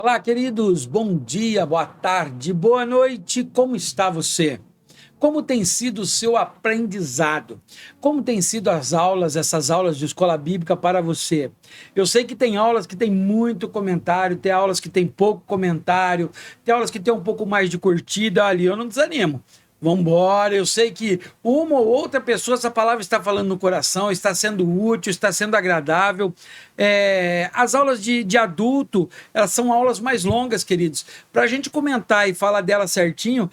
Olá, queridos, bom dia, boa tarde, boa noite, como está você? Como tem sido o seu aprendizado? Como tem sido as aulas, essas aulas de escola bíblica para você? Eu sei que tem aulas que tem muito comentário, tem aulas que tem pouco comentário, tem aulas que tem um pouco mais de curtida, ali eu não desanimo. Vamos embora, eu sei que uma ou outra pessoa, essa palavra está falando no coração, está sendo útil, está sendo agradável. As aulas de adulto, elas são aulas mais longas, queridos. Para a gente comentar e falar dela certinho,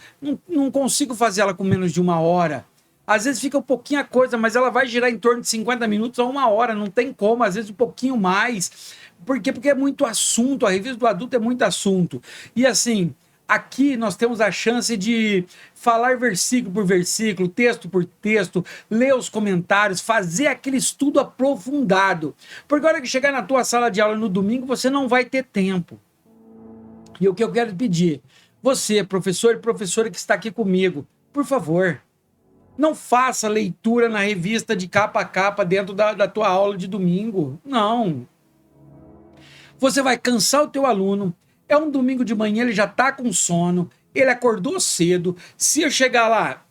não consigo fazer ela com menos de uma hora. Às vezes fica um pouquinho a coisa, mas ela vai girar em torno de 50 minutos a uma hora, não tem como, às vezes um pouquinho mais. Por quê? Porque é muito assunto, a revista do adulto é muito assunto. E assim, aqui nós temos a chance de falar versículo por versículo, texto por texto, ler os comentários, fazer aquele estudo aprofundado. Porque a hora que chegar na tua sala de aula no domingo, você não vai ter tempo. E o que eu quero pedir, você, professor e professora que está aqui comigo, por favor, não faça leitura na revista de capa a capa dentro da tua aula de domingo. Não. Você vai cansar o teu aluno. É um domingo de manhã, ele já está com sono, ele acordou cedo. Se eu chegar lá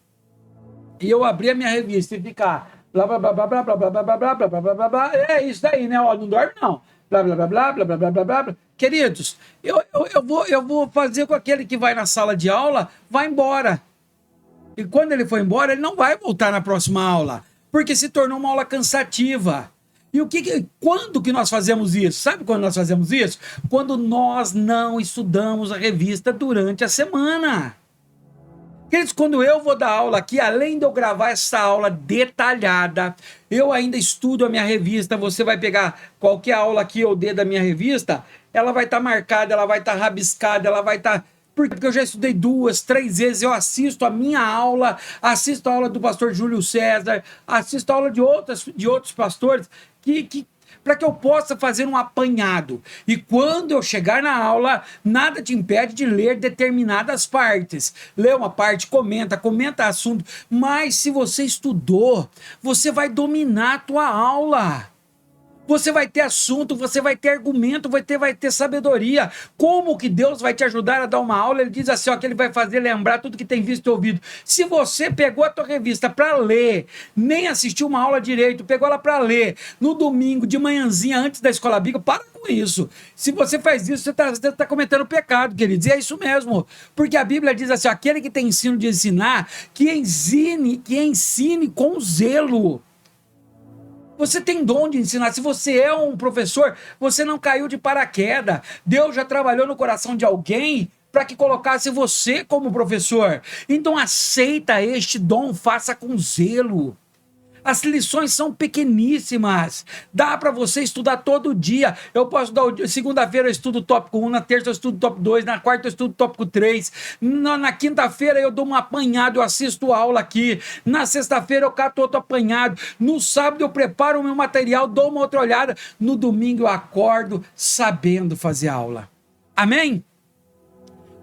e eu abrir a minha revista e ficar blá blá blá blá blá blá blá blá blá blá blá blá blá blá, é isso daí, né? Ó, não dorme não. Blá blá blá blá blá blá blá blá blá blá. Queridos, eu vou fazer com aquele que vai na sala de aula, vai embora. E quando ele for embora, ele não vai voltar na próxima aula, porque se tornou uma aula cansativa. E quando que nós fazemos isso? Sabe quando nós fazemos isso? Quando nós não estudamos a revista durante a semana. Queridos, quando eu vou dar aula aqui, além de eu gravar essa aula detalhada, eu ainda estudo a minha revista. Você vai pegar qualquer aula que eu dê da minha revista, ela vai estar marcada, ela vai estar rabiscada, ela vai estar... Porque eu já estudei 2, 3 vezes, eu assisto a minha aula, assisto a aula do pastor Júlio César, assisto a aula de outros pastores, para que eu possa fazer um apanhado. E quando eu chegar na aula, nada te impede de ler determinadas partes. Lê uma parte, comenta assunto, mas se você estudou, você vai dominar a tua aula. Você vai ter assunto, você vai ter argumento, vai ter sabedoria. Como que Deus vai te ajudar a dar uma aula? Ele diz assim, ó, que ele vai fazer lembrar tudo que tem visto e ouvido. Se você pegou a tua revista para ler, nem assistiu uma aula direito, pegou ela para ler no domingo, de manhãzinha, antes da escola bíblica, para com isso. Se você faz isso, você tá cometendo pecado, queridos. E é isso mesmo. Porque a Bíblia diz assim, ó, aquele que tem ensino de ensinar, que ensine com zelo. Você tem dom de ensinar. Se você é um professor, você não caiu de paraquedas. Deus já trabalhou no coração de alguém para que colocasse você como professor. Então aceita este dom, faça com zelo. As lições são pequeníssimas. Dá para você estudar todo dia. Eu posso dar segunda-feira eu estudo o tópico 1, na terça eu estudo o tópico 2, na quarta eu estudo o tópico 3. Na quinta-feira eu dou um apanhado, eu assisto aula aqui. Na sexta-feira eu cato outro apanhado. No sábado eu preparo o meu material, dou uma outra olhada. No domingo eu acordo sabendo fazer aula. Amém?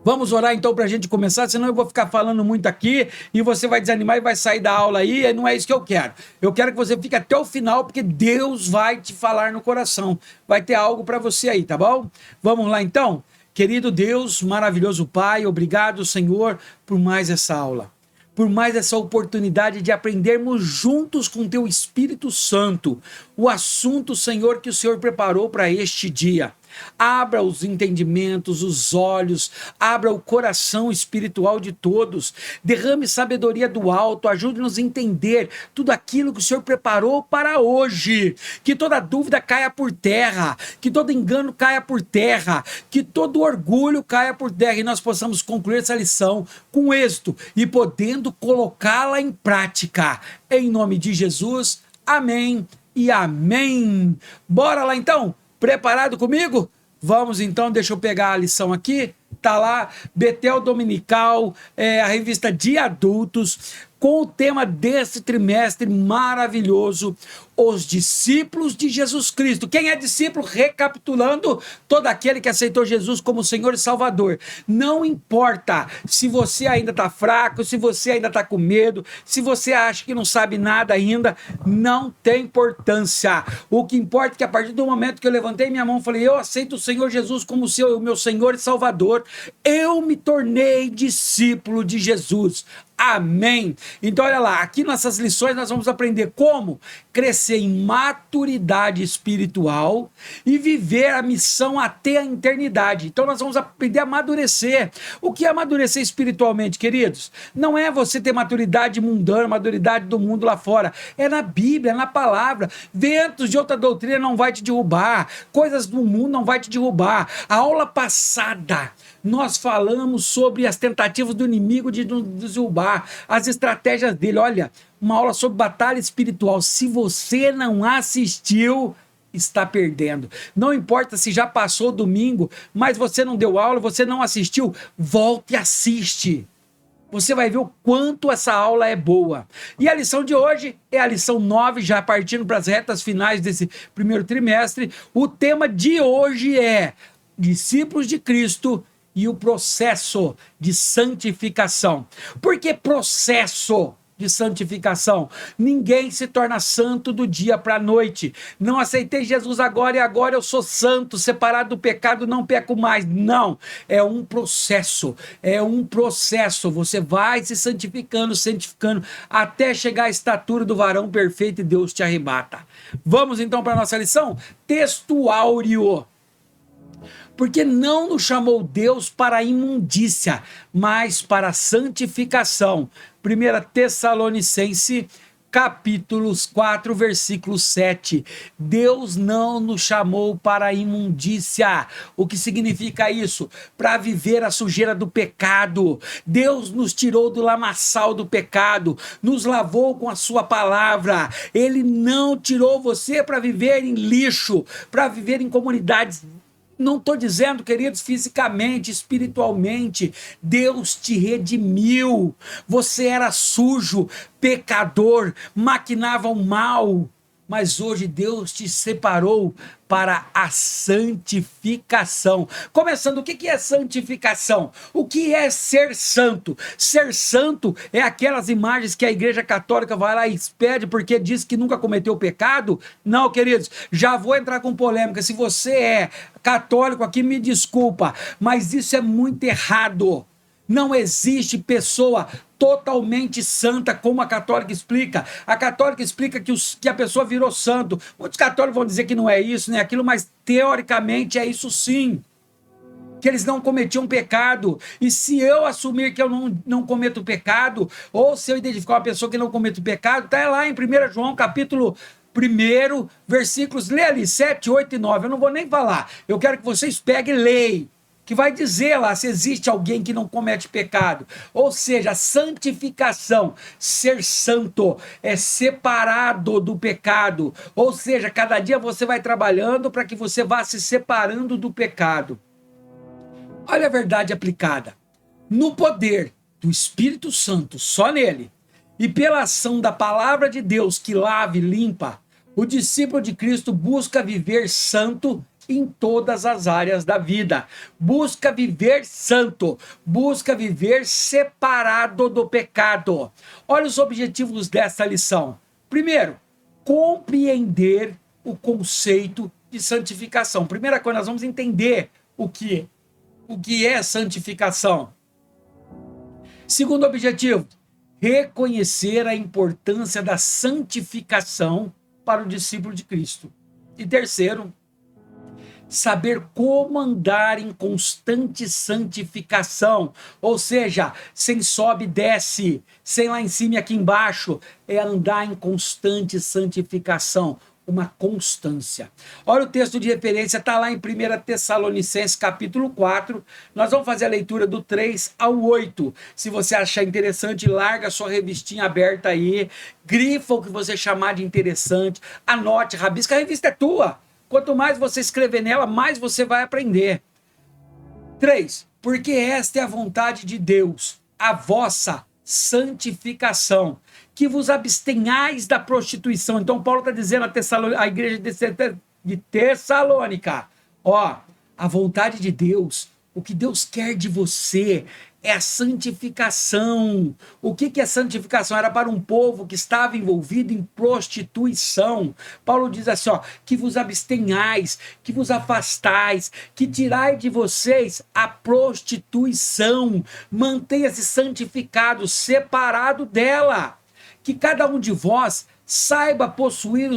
Vamos orar então para a gente começar, senão eu vou ficar falando muito aqui e você vai desanimar e vai sair da aula aí, e não é isso que eu quero. Eu quero que você fique até o final, porque Deus vai te falar no coração. Vai ter algo para você aí, tá bom? Vamos lá então? Querido Deus, maravilhoso Pai, obrigado, Senhor, por mais essa aula. Por mais essa oportunidade de aprendermos juntos com Teu Espírito Santo o assunto, Senhor, que o Senhor preparou para este dia. Abra os entendimentos, os olhos, abra o coração espiritual de todos, derrame sabedoria do alto, ajude-nos a entender tudo aquilo que o Senhor preparou para hoje, que toda dúvida caia por terra, que todo engano caia por terra, que todo orgulho caia por terra e nós possamos concluir essa lição com êxito e podendo colocá-la em prática. Em nome de Jesus, amém e amém. Bora lá então? Preparado comigo? Vamos então, deixa eu pegar a lição aqui. Tá lá, Betel Dominical, a revista de adultos. com o tema desse trimestre maravilhoso, os discípulos de Jesus Cristo. Quem é discípulo? Recapitulando, todo aquele que aceitou Jesus como Senhor e Salvador. Não importa se você ainda está fraco, se você ainda está com medo, se você acha que não sabe nada ainda, não tem importância. O que importa é que a partir do momento que eu levantei minha mão e falei, eu aceito o Senhor Jesus como o meu Senhor e Salvador, eu me tornei discípulo de Jesus. Amém. Então olha lá, aqui nessas lições nós vamos aprender como crescer em maturidade espiritual e viver a missão até a eternidade. Então nós vamos aprender a amadurecer. O que é amadurecer espiritualmente, queridos? Não é você ter maturidade mundana, maturidade do mundo lá fora. É na Bíblia, é na palavra. Ventos de outra doutrina não vai te derrubar. Coisas do mundo não vai te derrubar. A aula passada nós falamos sobre as tentativas do inimigo de nos derrubar, as estratégias dele. Olha, uma aula sobre batalha espiritual. Se você não assistiu, está perdendo. Não importa se já passou o domingo, mas você não deu aula, você não assistiu, volte e assiste. Você vai ver o quanto essa aula é boa. E a lição de hoje é a lição 9, já partindo para as retas finais desse primeiro trimestre. O tema de hoje é discípulos de Cristo e o processo de santificação. Por que processo de santificação? Ninguém se torna santo do dia para a noite. Não aceitei Jesus agora e agora eu sou santo, separado do pecado, não peco mais. Não, é um processo, Você vai se santificando, até chegar à estatura do varão perfeito e Deus te arrebata. Vamos então para a nossa lição? Texto áureo. Porque não nos chamou Deus para a imundícia, mas para a santificação. 1 Tessalonicenses, capítulos 4, versículo 7. Deus não nos chamou para a imundícia. O que significa isso? Para viver a sujeira do pecado. Deus nos tirou do lamaçal do pecado, nos lavou com a sua palavra. Ele não tirou você para viver em lixo, para viver em comunidades. Não estou dizendo, queridos, fisicamente, espiritualmente. Deus te redimiu. Você era sujo, pecador, maquinava o mal. Mas hoje Deus te separou para a santificação. Começando, o que é santificação? O que é ser santo? Ser santo é aquelas imagens que a Igreja Católica vai lá e pede porque diz que nunca cometeu pecado? Não, queridos, já vou entrar com polêmica. Se você é católico aqui, me desculpa, mas isso é muito errado. Não existe pessoa totalmente santa, como a católica explica. A católica explica que a pessoa virou santo. Muitos católicos vão dizer que não é isso, nem aquilo, mas teoricamente é isso sim. Que eles não cometiam pecado. E se eu assumir que eu não cometo pecado, ou se eu identificar uma pessoa que não comete pecado, está lá em 1 João, capítulo 1, versículos, lê ali, 7, 8 e 9. Eu não vou nem falar. Eu quero que vocês peguem e leiam, que vai dizer lá se existe alguém que não comete pecado. Ou seja, a santificação, ser santo, é separado do pecado. Ou seja, cada dia você vai trabalhando para que você vá se separando do pecado. Olha a verdade aplicada. No poder do Espírito Santo, só nele, e pela ação da palavra de Deus que lava e limpa, o discípulo de Cristo busca viver santo em todas as áreas da vida. Busca viver santo, busca viver separado do pecado. Olha os objetivos dessa lição. Primeiro, compreender o conceito de santificação. Primeira coisa, nós vamos entender o que é santificação. Segundo objetivo, reconhecer a importância da santificação para o discípulo de Cristo. E terceiro, saber como andar em constante santificação, ou seja, sem sobe e desce, sem lá em cima e aqui embaixo, é andar em constante santificação, uma constância. Olha o texto de referência, está lá em 1 Tessalonicenses capítulo 4, nós vamos fazer a leitura do 3 ao 8, se você achar interessante, larga a sua revistinha aberta aí, grifa o que você chamar de interessante, anote, rabisca, a revista é tua. Quanto mais você escrever nela, mais você vai aprender. 3. Porque esta é a vontade de Deus, a vossa santificação, que vos abstenhais da prostituição. Então Paulo está dizendo à igreja de Tessalônica, ó, a vontade de Deus, o que Deus quer de você é a santificação. O que é santificação? Era para um povo que estava envolvido em prostituição. Paulo diz assim, ó, que vos abstenhais, que vos afastais, que tirai de vocês a prostituição. Mantenha-se santificado, separado dela. Que cada um de vós saiba possuir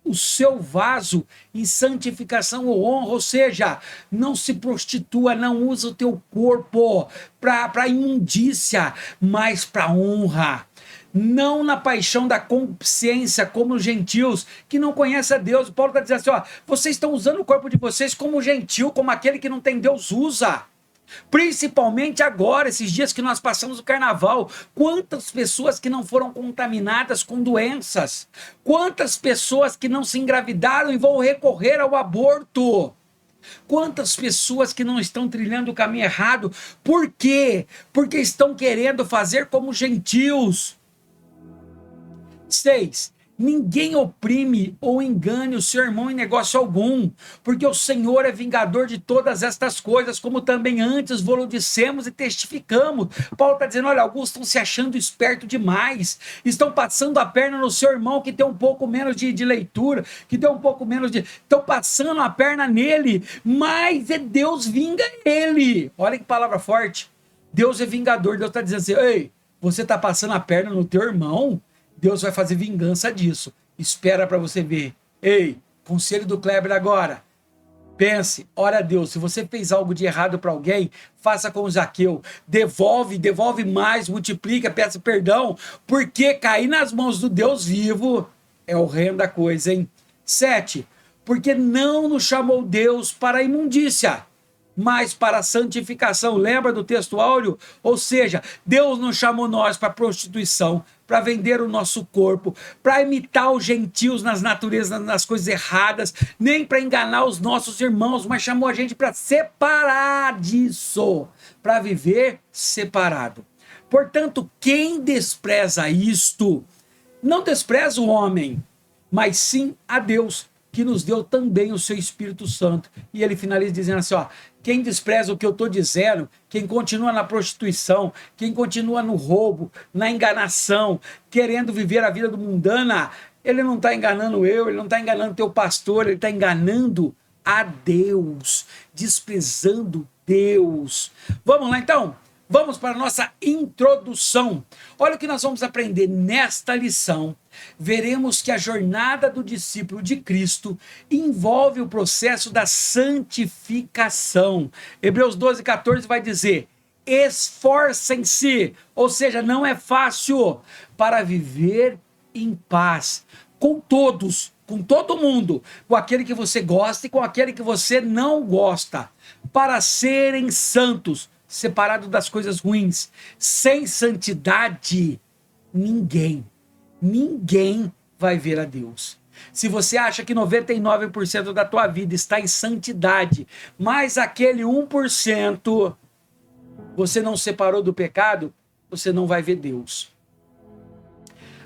o seu vaso em santificação ou honra, ou seja, não se prostitua, não usa o teu corpo para imundícia, mas para honra. Não na paixão da concupiscência, como os gentios, que não conhecem a Deus. Paulo está dizendo assim, ó, vocês estão usando o corpo de vocês como gentil, como aquele que não tem Deus usa. Principalmente agora, esses dias que nós passamos o carnaval, quantas pessoas que não foram contaminadas com doenças, quantas pessoas que não se engravidaram e vão recorrer ao aborto, quantas pessoas que não estão trilhando o caminho errado, por quê? Porque estão querendo fazer como gentios. 6. Ninguém oprime ou engane o seu irmão em negócio algum, porque o Senhor é vingador de todas estas coisas, como também antes vos dissemos e testificamos. Paulo está dizendo, olha, alguns estão se achando esperto demais, estão passando a perna no seu irmão que tem um pouco menos de leitura, que tem um pouco menos de... Estão passando a perna nele, mas é Deus vinga ele. Olha que palavra forte. Deus é vingador. Deus está dizendo assim, ei, você está passando a perna no teu irmão? Deus vai fazer vingança disso. Espera para você ver. Ei, conselho do Kleber agora. Pense, ora a Deus, se você fez algo de errado para alguém, faça como Zaqueu. Devolve mais, multiplica, peça perdão, porque cair nas mãos do Deus vivo é horrenda coisa, hein? 7. Porque não nos chamou Deus para a imundícia, mas para a santificação. Lembra do texto áureo? Ou seja, Deus não chamou nós para prostituição, para vender o nosso corpo, para imitar os gentios nas naturezas, nas coisas erradas, nem para enganar os nossos irmãos, mas chamou a gente para separar disso, para viver separado. Portanto, quem despreza isto, não despreza o homem, mas sim a Deus, que nos deu também o seu Espírito Santo. E ele finaliza dizendo assim, ó, quem despreza o que eu estou dizendo, quem continua na prostituição, quem continua no roubo, na enganação, querendo viver a vida do mundana, ele não está enganando eu, ele não está enganando teu pastor, ele está enganando a Deus, desprezando Deus. Vamos lá então? Vamos para a nossa introdução. Olha o que nós vamos aprender nesta lição. Veremos que a jornada do discípulo de Cristo envolve o processo da santificação. Hebreus 12:14 vai dizer, esforcem-se, ou seja, não é fácil, para viver em paz com todos, com todo mundo, com aquele que você gosta e com aquele que você não gosta, para serem santos, separado das coisas ruins. Sem santidade, ninguém vai ver a Deus. Se você acha que 99% da tua vida está em santidade, mas aquele 1% você não separou do pecado, você não vai ver Deus.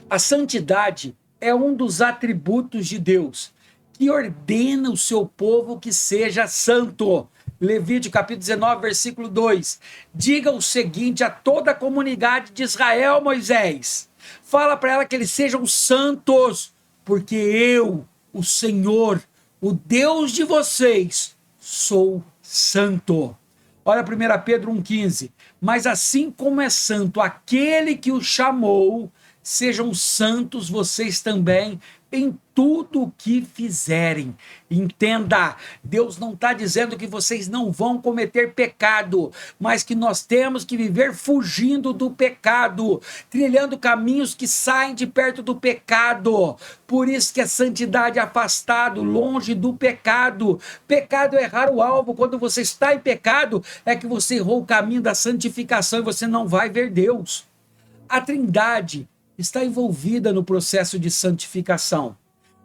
A santidade é um dos atributos de Deus, que ordena o seu povo que seja santo. Levítico capítulo 19, versículo 2. Diga o seguinte a toda a comunidade de Israel, Moisés. Fala para ela que eles sejam santos, porque eu, o Senhor, o Deus de vocês, sou santo. Olha 1 Pedro 1,15. Mas assim como é santo aquele que o chamou, sejam santos vocês também em tudo o que fizerem. Entenda, Deus não está dizendo que vocês não vão cometer pecado, mas que nós temos que viver fugindo do pecado, trilhando caminhos que saem de perto do pecado. Por isso que a santidade é afastado, longe do pecado. Pecado é errar o alvo. Quando você está em pecado, é que você errou o caminho da santificação e você não vai ver Deus. A Trindade está envolvida no processo de santificação,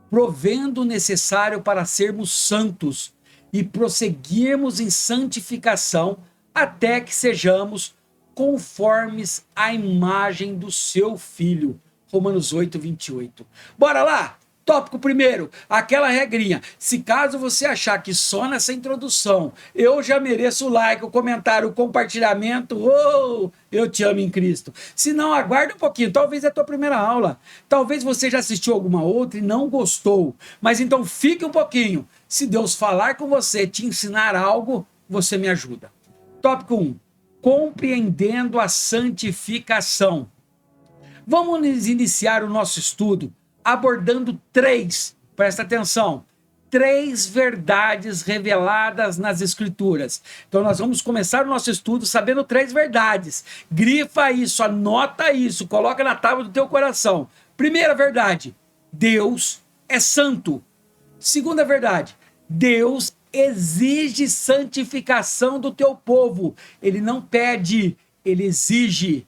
provendo o necessário para sermos santos e prosseguirmos em santificação até que sejamos conformes à imagem do seu Filho. Romanos 8, 28. Bora lá? Tópico primeiro, aquela regrinha. Se caso você achar que só nessa introdução eu já mereço o like, o comentário, o compartilhamento, eu te amo em Cristo. Se não, aguarda um pouquinho, talvez é a tua primeira aula. Talvez você já assistiu alguma outra e não gostou. Mas então fique um pouquinho. Se Deus falar com você, te ensinar algo, você me ajuda. Tópico 1. Compreendendo a santificação. Vamos iniciar o nosso estudo abordando presta atenção, 3 verdades reveladas nas Escrituras. Então nós vamos começar o nosso estudo sabendo 3 verdades. Grifa isso, anota isso, coloca na tábua do teu coração. Primeira verdade, Deus é santo. Segunda verdade, Deus exige santificação do teu povo. Ele não pede, ele exige.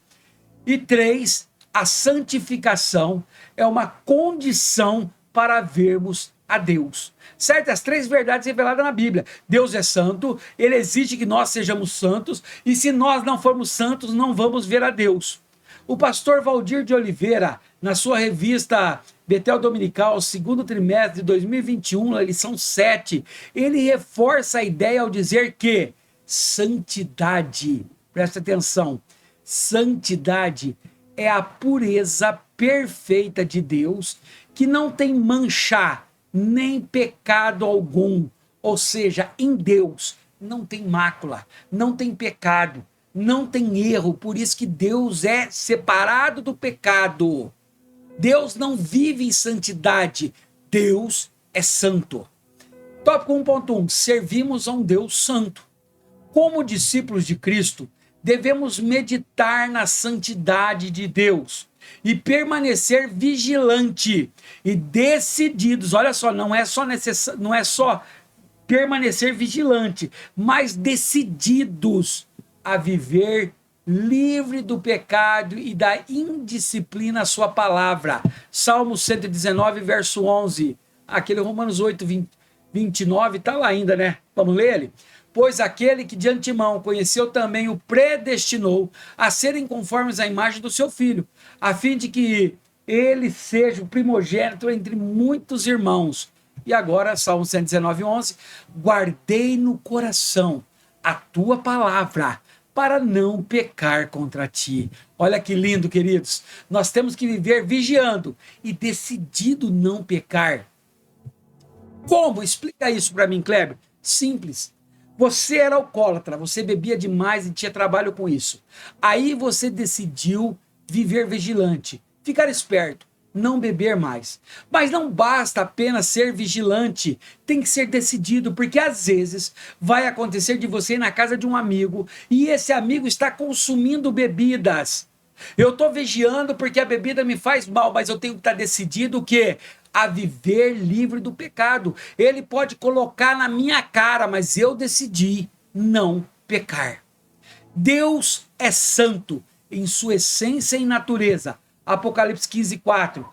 E 3, a santificação é uma condição para vermos a Deus. Certo? As 3 verdades reveladas na Bíblia. Deus é santo, ele exige que nós sejamos santos, e se nós não formos santos, não vamos ver a Deus. O pastor Valdir de Oliveira, na sua revista Betel Dominical, segundo trimestre de 2021, na lição 7, ele reforça a ideia ao dizer que santidade, presta atenção, santidade é a pureza perfeita de Deus, que não tem mancha, nem pecado algum. Ou seja, em Deus não tem mácula, não tem pecado, não tem erro. Por isso que Deus é separado do pecado. Deus não vive em santidade. Deus é santo. Tópico 1.1. Servimos a um Deus santo. Como discípulos de Cristo, devemos meditar na santidade de Deus e permanecer vigilante e decididos. Olha só, não é só permanecer vigilante, mas decididos a viver livre do pecado e da indisciplina à sua palavra. Salmo 119, verso 11. Aquele Romanos 8, 29, está lá ainda, né? Vamos ler ele? Pois aquele que de antemão conheceu também o predestinou a serem conformes à imagem do seu Filho, a fim de que ele seja o primogênito entre muitos irmãos. E agora, Salmo 119, 11. Guardei no coração a tua palavra, para não pecar contra ti. Olha que lindo, queridos. Nós temos que viver vigiando e decidido não pecar. Como? Explica isso para mim, Kleber. Simples. Você era alcoólatra, você bebia demais e tinha trabalho com isso. Aí você decidiu viver vigilante, ficar esperto, não beber mais. Mas não basta apenas ser vigilante, tem que ser decidido, porque às vezes vai acontecer de você ir na casa de um amigo e esse amigo está consumindo bebidas. Eu estou vigiando porque a bebida me faz mal, mas eu tenho que estar decidido o quê? A viver livre do pecado. Ele pode colocar na minha cara, mas eu decidi não pecar. Deus é santo em sua essência e natureza. Apocalipse 15, 4.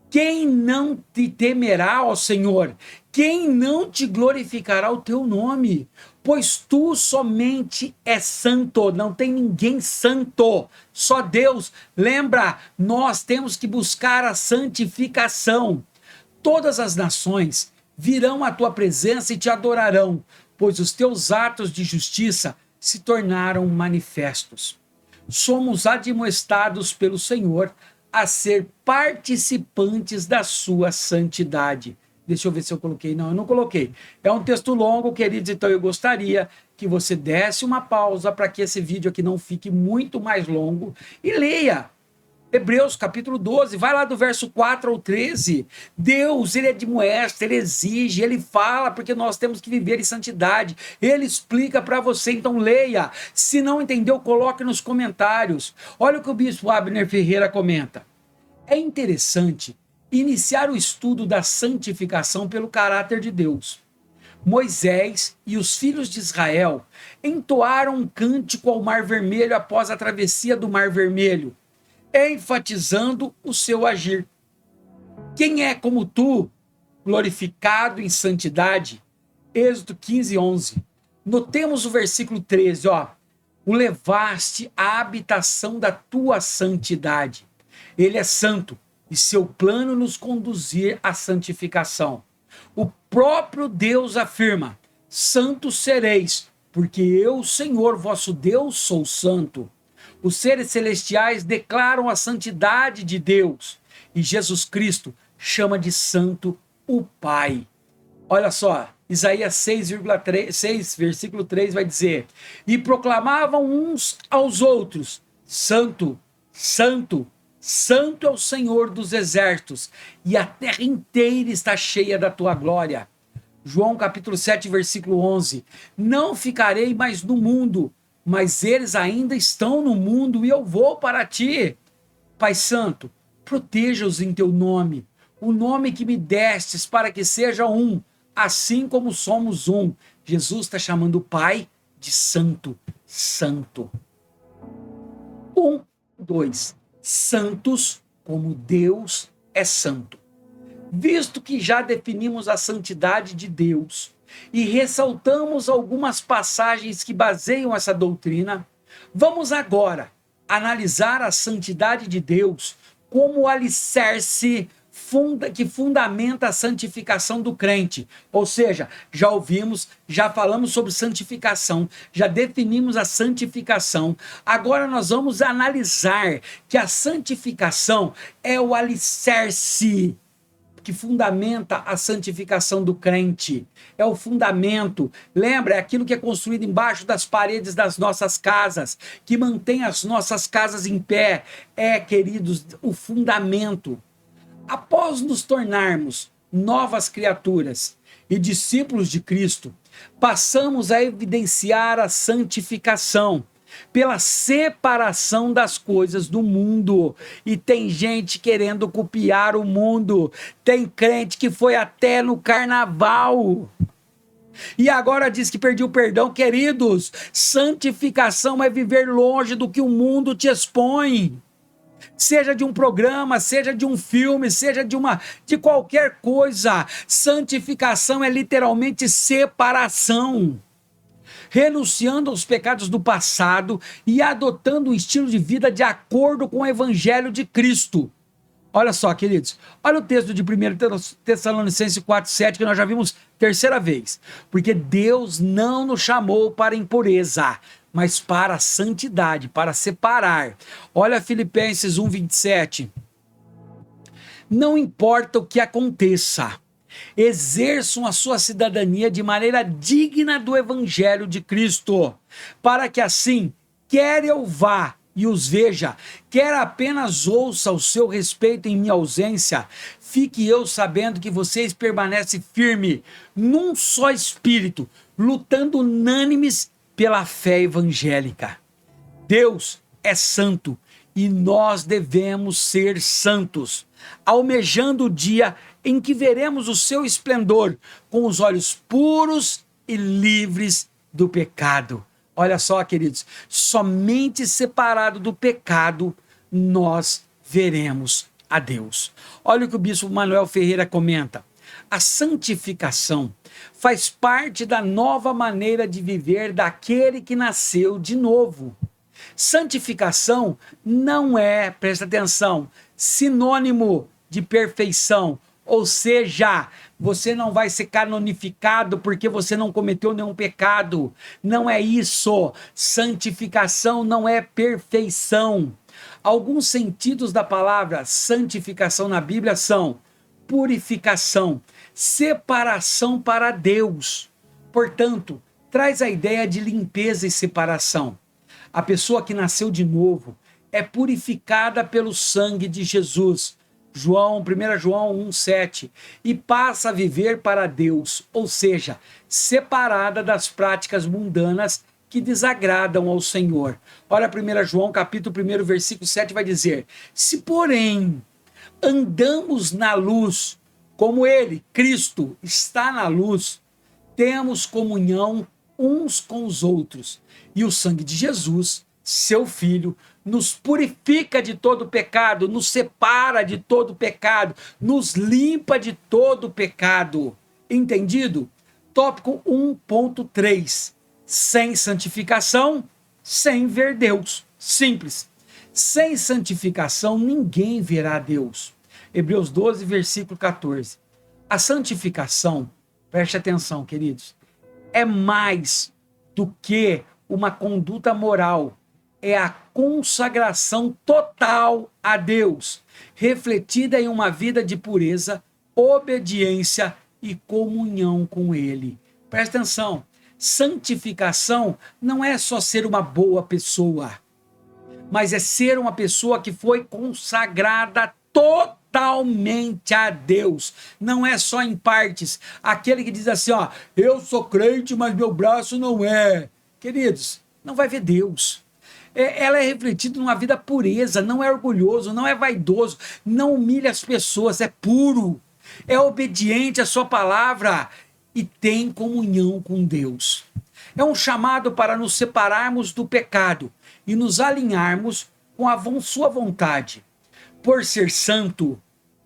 Quem não te temerá, ó Senhor? Quem não te glorificará o teu nome? Pois tu somente és santo, não tem ninguém santo, só Deus. Lembra, nós temos que buscar a santificação. Todas as nações virão à tua presença e te adorarão, pois os teus atos de justiça se tornaram manifestos. Somos admoestados pelo Senhor a ser participantes da sua santidade. Deixa eu ver se eu coloquei. Não, eu não coloquei. É um texto longo, queridos, então eu gostaria que você desse uma pausa para que esse vídeo aqui não fique muito mais longo e leia Hebreus capítulo 12, vai lá do verso 4 ao 13. Deus, ele admoesta, ele exige, ele fala porque nós temos que viver em santidade. Ele explica para você, então leia. Se não entendeu, coloque nos comentários. Olha o que o bispo Abner Ferreira comenta. É interessante iniciar o estudo da santificação pelo caráter de Deus. Moisés e os filhos de Israel entoaram um cântico ao Mar Vermelho após a travessia do Mar Vermelho, enfatizando o seu agir. Quem é como tu, glorificado em santidade? Êxodo 15, 11. Notemos o versículo 13, ó. o levaste à habitação da tua santidade. Ele é santo e seu plano nos conduzir à santificação. O próprio Deus afirma: santos sereis, porque eu, Senhor, vosso Deus, sou santo. Os seres celestiais declaram a santidade de Deus e Jesus Cristo chama de santo o Pai. Olha só, Isaías 6, versículo 3 vai dizer: e proclamavam uns aos outros: santo, santo, santo é o Senhor dos exércitos, e a terra inteira está cheia da tua glória. João capítulo 7, versículo 11: não ficarei mais no mundo, mas eles ainda estão no mundo e eu vou para ti. Pai Santo, proteja-os em teu nome, o nome que me destes, para que seja um, assim como somos um. Jesus está chamando o Pai de santo, santo. 2. Santos como Deus é santo. Visto que já definimos a santidade de Deus e ressaltamos algumas passagens que baseiam essa doutrina, vamos agora analisar a santidade de Deus como o alicerce que fundamenta a santificação do crente. Ou seja, já ouvimos, já falamos sobre santificação, já definimos a santificação. Agora nós vamos analisar que a santificação é o alicerce que fundamenta a santificação do crente. É o fundamento. Lembra? É aquilo que é construído embaixo das paredes das nossas casas, que mantém as nossas casas em pé. É, queridos, o fundamento. Após nos tornarmos novas criaturas e discípulos de Cristo, passamos a evidenciar a santificação pela separação das coisas do mundo. E tem gente querendo copiar o mundo. Tem crente que foi até no carnaval e agora diz que perdi o perdão. Queridos, santificação é viver longe do que o mundo te expõe. Seja de um programa, seja de um filme, seja de qualquer coisa. Santificação é literalmente separação. Renunciando aos pecados do passado e adotando um estilo de vida de acordo com o evangelho de Cristo. Olha só, queridos, olha o texto de 1 Tessalonicenses 4:7 que nós já vimos terceira vez. Porque Deus não nos chamou para impureza, mas para a santidade, para separar. Olha Filipenses 1:27. Não importa o que aconteça, exerçam a sua cidadania de maneira digna do evangelho de Cristo, para que assim, quer eu vá e os veja, quer apenas ouça o seu respeito em minha ausência, fique eu sabendo que vocês permanecem firmes num só espírito, lutando unânimes pela fé evangélica. Deus é santo e nós devemos ser santos, almejando o dia em que veremos o seu esplendor com os olhos puros e livres do pecado. Olha só, queridos, somente separado do pecado nós veremos a Deus. Olha o que o bispo Manuel Ferreira comenta. A santificação faz parte da nova maneira de viver daquele que nasceu de novo. Santificação não é, presta atenção, sinônimo de perfeição. Ou seja, você não vai ser canonificado porque você não cometeu nenhum pecado. Não é isso. Santificação não é perfeição. Alguns sentidos da palavra santificação na Bíblia são purificação, separação para Deus. Portanto, traz a ideia de limpeza e separação. A pessoa que nasceu de novo é purificada pelo sangue de Jesus. 1 João 1,7, e passa a viver para Deus, ou seja, separada das práticas mundanas que desagradam ao Senhor. Olha 1 João capítulo 1, versículo 7 vai dizer: se porém andamos na luz, como ele, Cristo, está na luz, temos comunhão uns com os outros, e o sangue de Jesus, seu Filho, nos purifica de todo pecado, nos separa de todo pecado, nos limpa de todo pecado. Entendido? Tópico 1.3. Sem santificação, sem ver Deus. Simples. Sem santificação, ninguém verá Deus. Hebreus 12, versículo 14. A santificação, preste atenção, queridos, é mais do que uma conduta moral. É a consagração total a Deus, refletida em uma vida de pureza, obediência e comunhão com Ele. Presta atenção, santificação não é só ser uma boa pessoa, mas é ser uma pessoa que foi consagrada totalmente a Deus. Não é só em partes. Aquele que diz assim, ó, eu sou crente, mas meu braço não é. Queridos, não vai ver Deus. Ela é refletida numa vida pureza, não é orgulhoso, não é vaidoso, não humilha as pessoas, é puro, é obediente à sua palavra e tem comunhão com Deus. É um chamado para nos separarmos do pecado e nos alinharmos com a sua vontade. Por ser santo,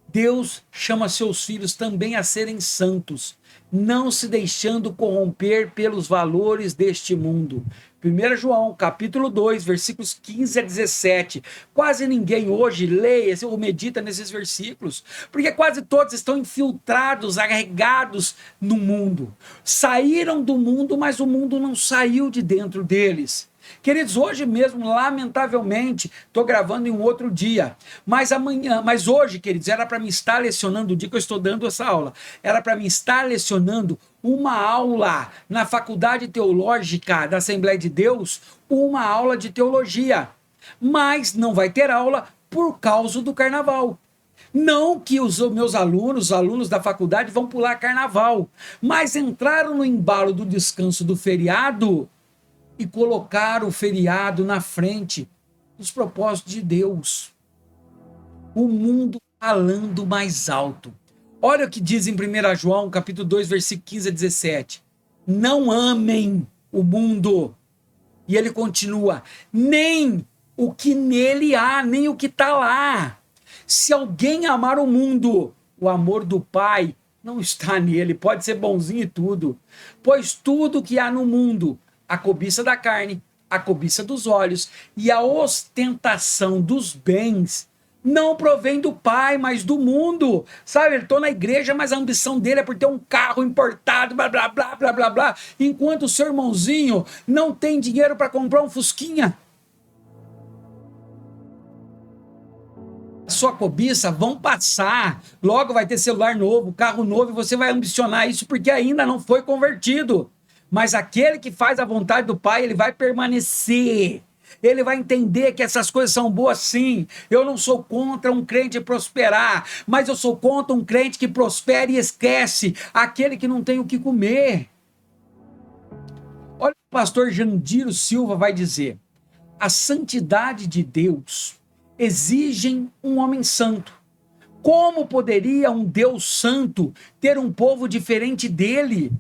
Deus chama seus filhos também a serem santos, não se deixando corromper pelos valores deste mundo. 1 João, capítulo 2, versículos 15 a 17. Quase ninguém hoje lê ou medita nesses versículos, porque quase todos estão infiltrados, arregados no mundo. Saíram do mundo, mas o mundo não saiu de dentro deles. Queridos, hoje mesmo, lamentavelmente, estou gravando em um outro dia, mas hoje, queridos, era para mim estar lecionando, o dia que eu estou dando essa aula, era para mim estar lecionando uma aula na Faculdade Teológica da Assembleia de Deus, uma aula de teologia, mas não vai ter aula por causa do carnaval. Não que os meus alunos, os alunos da faculdade vão pular carnaval, mas entraram no embalo do descanso do feriado e colocar o feriado na frente dos propósitos de Deus. O mundo falando mais alto. Olha o que diz em 1 João, capítulo 2, versículo 15 a 17. Não amem o mundo. E ele continua, nem o que nele há, nem o que está lá. Se alguém amar o mundo, o amor do Pai não está nele. Pode ser bonzinho e tudo. Pois tudo que há no mundo, a cobiça da carne, a cobiça dos olhos e a ostentação dos bens não provém do Pai, mas do mundo. Sabe, ele está na igreja, mas a ambição dele é por ter um carro importado, blá, blá, blá, blá, blá, blá, enquanto o seu irmãozinho não tem dinheiro para comprar um fusquinha. A sua cobiça vão passar, logo vai ter celular novo, carro novo, e você vai ambicionar isso porque ainda não foi convertido. Mas aquele que faz a vontade do Pai, ele vai permanecer. Ele vai entender que essas coisas são boas sim. Eu não sou contra um crente prosperar, mas eu sou contra um crente que prospera e esquece aquele que não tem o que comer. Olha o que o pastor Jandiro Silva vai dizer. A santidade de Deus exige um homem santo. Como poderia um Deus santo ter um povo diferente dele?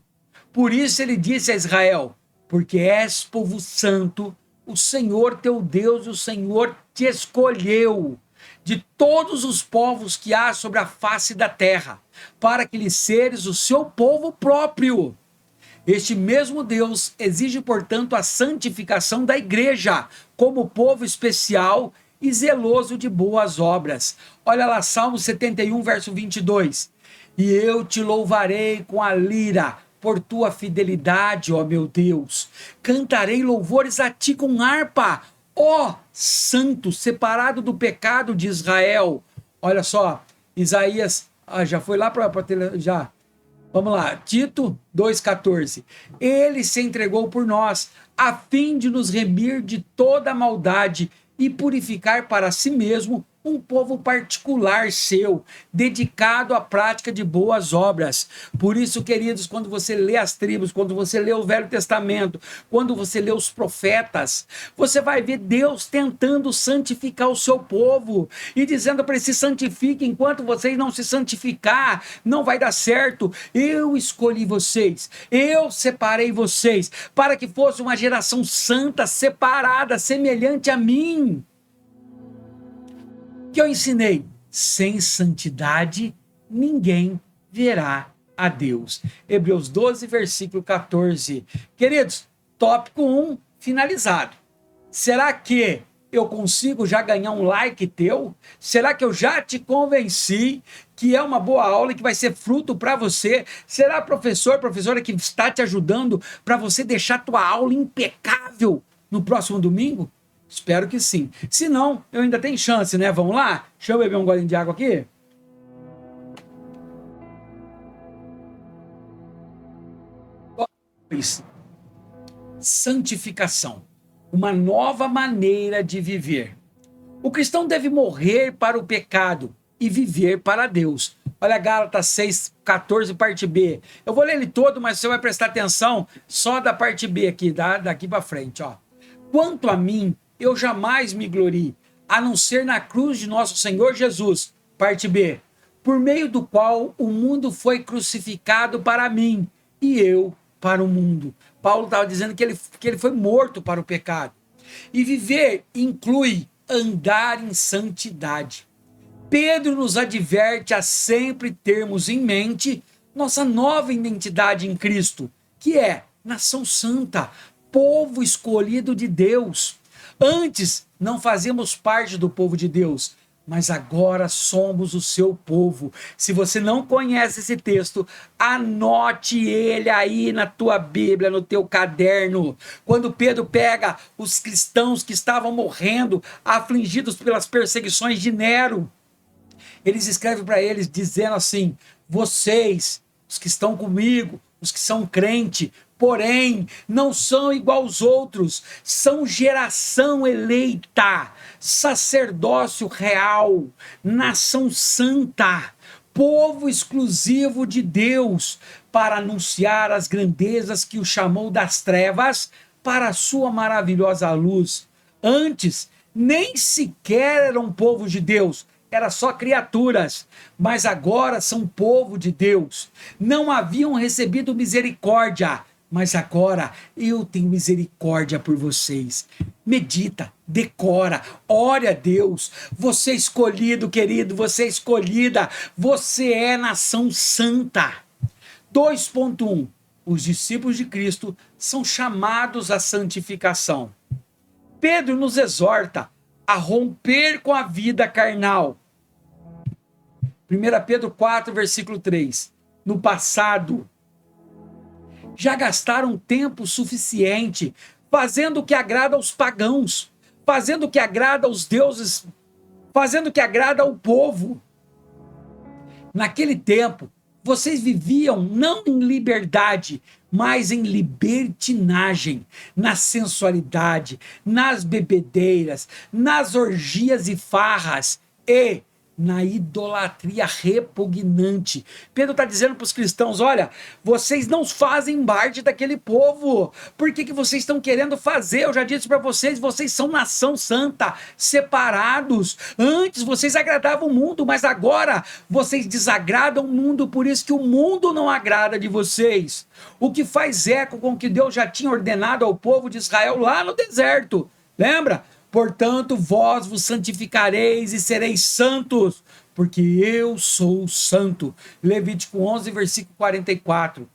Por isso ele disse a Israel, porque és povo santo, o Senhor teu Deus, o Senhor te escolheu de todos os povos que há sobre a face da terra, para que lhe seres o seu povo próprio. Este mesmo Deus exige, portanto, a santificação da igreja, como povo especial e zeloso de boas obras. Olha lá, Salmo 71, verso 22. E eu te louvarei com a lira, por tua fidelidade, ó meu Deus. Cantarei louvores a ti com harpa, ó santo, separado do pecado de Israel. Olha só, Isaías, já foi lá para já. Vamos lá, Tito 2,14. Ele se entregou por nós, a fim de nos remir de toda a maldade e purificar para si mesmo um povo particular seu, dedicado à prática de boas obras. Por isso, queridos, quando você lê as tribos, quando você lê o Velho Testamento, quando você lê os profetas, você vai ver Deus tentando santificar o seu povo e dizendo para eles: se santifiquem, enquanto vocês não se santificar, não vai dar certo. Eu escolhi vocês, eu separei vocês para que fosse uma geração santa, separada, semelhante a mim. Que eu ensinei, sem santidade ninguém verá a Deus. Hebreus 12, versículo 14. Queridos, tópico 1 finalizado. Será que eu consigo já ganhar um like teu? Será que eu já te convenci que é uma boa aula e que vai ser fruto para você? Será, professor, professora, que está te ajudando para você deixar a tua aula impecável no próximo domingo? Espero que sim. Se não, eu ainda tenho chance, né? Vamos lá? Deixa eu beber um golinho de água aqui. Santificação, uma nova maneira de viver. O cristão deve morrer para o pecado e viver para Deus. Olha Gálatas 6,14, parte B. Eu vou ler ele todo, mas você vai prestar atenção só da parte B aqui, daqui para frente. Ó. Quanto a mim, eu jamais me glorie, a não ser na cruz de nosso Senhor Jesus, parte B, por meio do qual o mundo foi crucificado para mim e eu para o mundo. Paulo estava dizendo que ele foi morto para o pecado. E viver inclui andar em santidade. Pedro nos adverte a sempre termos em mente nossa nova identidade em Cristo, que é nação santa, povo escolhido de Deus. Antes não fazíamos parte do povo de Deus, mas agora somos o seu povo. Se você não conhece esse texto, anote ele aí na tua Bíblia, no teu caderno. Quando Pedro pega os cristãos que estavam morrendo, afligidos pelas perseguições de Nero, eles escrevem para eles dizendo assim: vocês, os que estão comigo, os que são crente, porém, não são igual aos outros, são geração eleita, sacerdócio real, nação santa, povo exclusivo de Deus, para anunciar as grandezas que o chamou das trevas para a sua maravilhosa luz. Antes, nem sequer eram povo de Deus, era só criaturas, mas agora são povo de Deus. Não haviam recebido misericórdia, mas agora eu tenho misericórdia por vocês. Medita, decora, ore a Deus. Você é escolhido, querido, você é escolhida, você é nação santa. 2.1. Os discípulos de Cristo são chamados à santificação. Pedro nos exorta a romper com a vida carnal. 1 Pedro 4, versículo 3. No passado, já gastaram tempo suficiente fazendo o que agrada aos pagãos, fazendo o que agrada aos deuses, fazendo o que agrada ao povo. Naquele tempo, vocês viviam não em liberdade, mas em libertinagem, na sensualidade, nas bebedeiras, nas orgias e farras e na idolatria repugnante. Pedro está dizendo para os cristãos: olha, vocês não fazem parte daquele povo. Por que vocês estão querendo fazer? Eu já disse para vocês, vocês são nação santa, separados. Antes vocês agradavam o mundo, mas agora vocês desagradam o mundo, por isso que o mundo não agrada de vocês. O que faz eco com o que Deus já tinha ordenado ao povo de Israel lá no deserto. Lembra? Portanto, vós vos santificareis e sereis santos, porque eu sou santo. Levítico 11, versículo 44.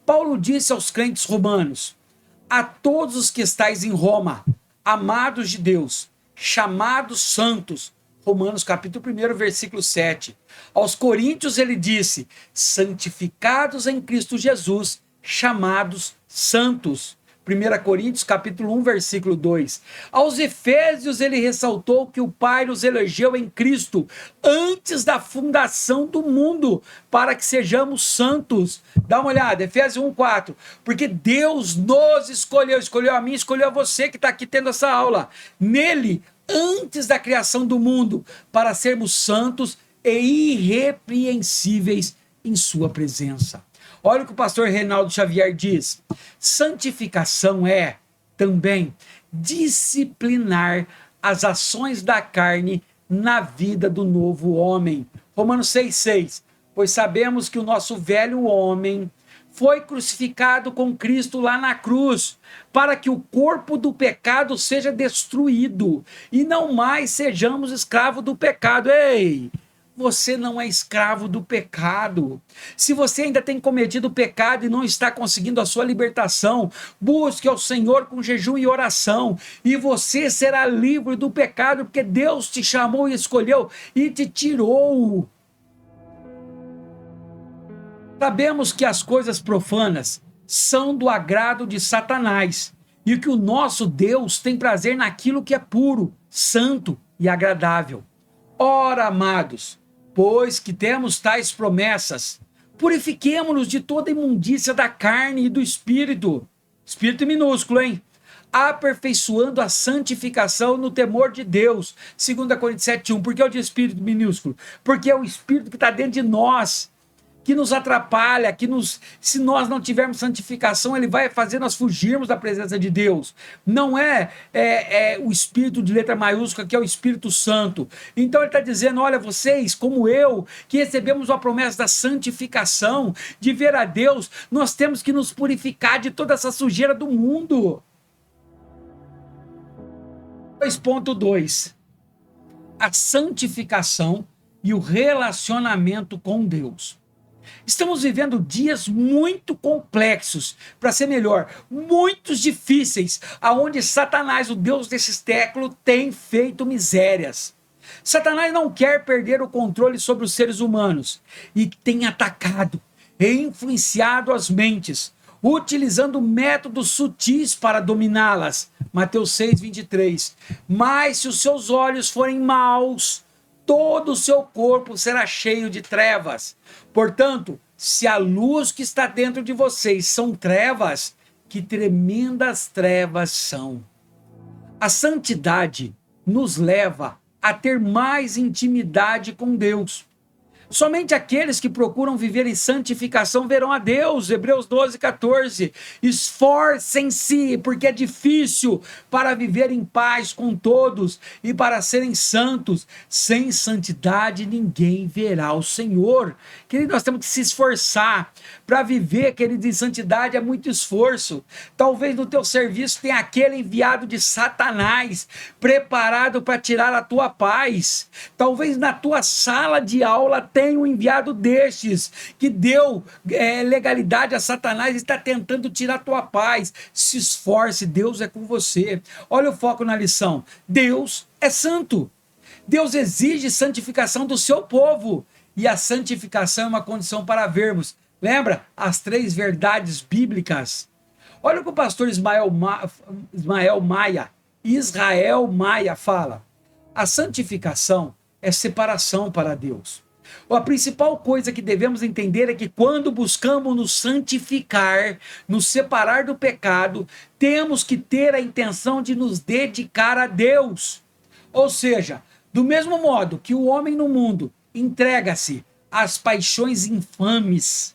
Paulo disse aos crentes romanos: a todos os que estáis em Roma, amados de Deus, chamados santos. Romanos capítulo 1, versículo 7. Aos coríntios ele disse: santificados em Cristo Jesus, chamados santos. 1 Coríntios capítulo 1, versículo 2. Aos efésios ele ressaltou que o Pai nos elegeu em Cristo antes da fundação do mundo, para que sejamos santos. Dá uma olhada, Efésios 1, 4. Porque Deus nos escolheu a mim, escolheu a você que está aqui tendo essa aula. Nele, antes da criação do mundo, para sermos santos e irrepreensíveis em sua presença. Olha o que o pastor Reinaldo Xavier diz: santificação é também disciplinar as ações da carne na vida do novo homem. Romanos 6,6. Pois sabemos que o nosso velho homem foi crucificado com Cristo lá na cruz, para que o corpo do pecado seja destruído e não mais sejamos escravos do pecado. Ei! você não é escravo do pecado. Se você ainda tem cometido pecado e não está conseguindo a sua libertação, busque ao Senhor com jejum e oração, e você será livre do pecado, porque Deus te chamou e escolheu e te tirou. Sabemos que as coisas profanas são do agrado de Satanás, e que o nosso Deus tem prazer naquilo que é puro, santo e agradável. Ora, amados, pois que temos tais promessas, purifiquemo-nos de toda imundícia da carne e do espírito, espírito minúsculo, hein? Aperfeiçoando a santificação no temor de Deus. 2 Coríntios 7:1. Por que eu disse espírito minúsculo? Porque é o espírito que está dentro de nós, que nos atrapalha, se nós não tivermos santificação, ele vai fazer nós fugirmos da presença de Deus. Não é o Espírito de letra maiúscula, que é o Espírito Santo. Então ele está dizendo, olha, vocês, como eu, que recebemos a promessa da santificação, de ver a Deus, nós temos que nos purificar de toda essa sujeira do mundo. 2.2. A santificação e o relacionamento com Deus. Estamos vivendo dias muito complexos, para ser melhor, muito difíceis, aonde Satanás, o Deus desse século, tem feito misérias. Satanás não quer perder o controle sobre os seres humanos e tem atacado e influenciado as mentes, utilizando métodos sutis para dominá-las. Mateus 6:23. Mas se os seus olhos forem maus, todo o seu corpo será cheio de trevas. Portanto, se a luz que está dentro de vocês são trevas, que tremendas trevas são. A santidade nos leva a ter mais intimidade com Deus. Somente aqueles que procuram viver em santificação verão a Deus. Hebreus 12:14. Esforcem-se, porque é difícil para viver em paz com todos e para serem santos. Sem santidade ninguém verá o Senhor. Querido, nós temos que se esforçar para viver, querido, em santidade é muito esforço. Talvez no teu serviço tenha aquele enviado de Satanás, preparado para tirar a tua paz. Talvez na tua sala de aula tem um enviado destes que deu legalidade a Satanás e está tentando tirar a tua paz. Se esforce, Deus é com você. Olha o foco na lição. Deus é santo. Deus exige santificação do seu povo. E a santificação é uma condição para vermos. Lembra? As 3 verdades bíblicas. Olha o que o pastor Israel Maia fala. A santificação é separação para Deus. A principal coisa que devemos entender é que quando buscamos nos santificar, nos separar do pecado, temos que ter a intenção de nos dedicar a Deus. Ou seja, do mesmo modo que o homem no mundo entrega-se às paixões infames,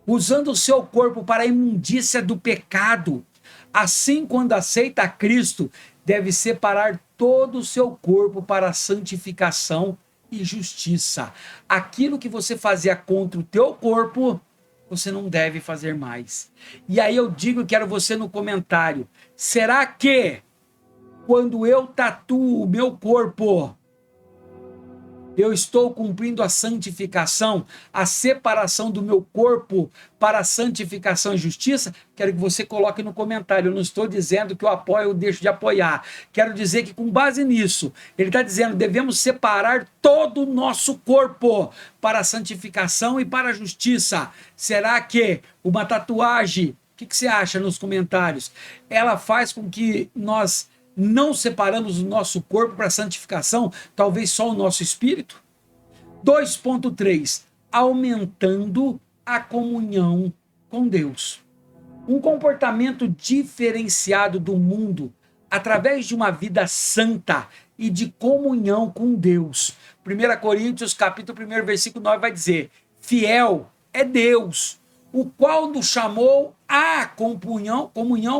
usando o seu corpo para a imundícia do pecado, assim, quando aceita a Cristo, deve separar todo o seu corpo para a santificação e justiça. Aquilo que você fazia contra o teu corpo, você não deve fazer mais. E aí eu digo, quero você no comentário, será que quando eu tatuo o meu corpo, eu estou cumprindo a santificação, a separação do meu corpo para a santificação e justiça? Quero que você coloque no comentário. Eu não estou dizendo que eu apoio ou deixo de apoiar. Quero dizer que com base nisso, ele está dizendo, devemos separar todo o nosso corpo para a santificação e para a justiça. Será que uma tatuagem, o que você acha nos comentários? Ela faz com que nós não separamos o nosso corpo para santificação, talvez só o nosso espírito? 2.3. Aumentando a comunhão com Deus. Um comportamento diferenciado do mundo através de uma vida santa e de comunhão com Deus. 1 Coríntios, capítulo 1, versículo 9 vai dizer, fiel é Deus, o qual nos chamou à comunhão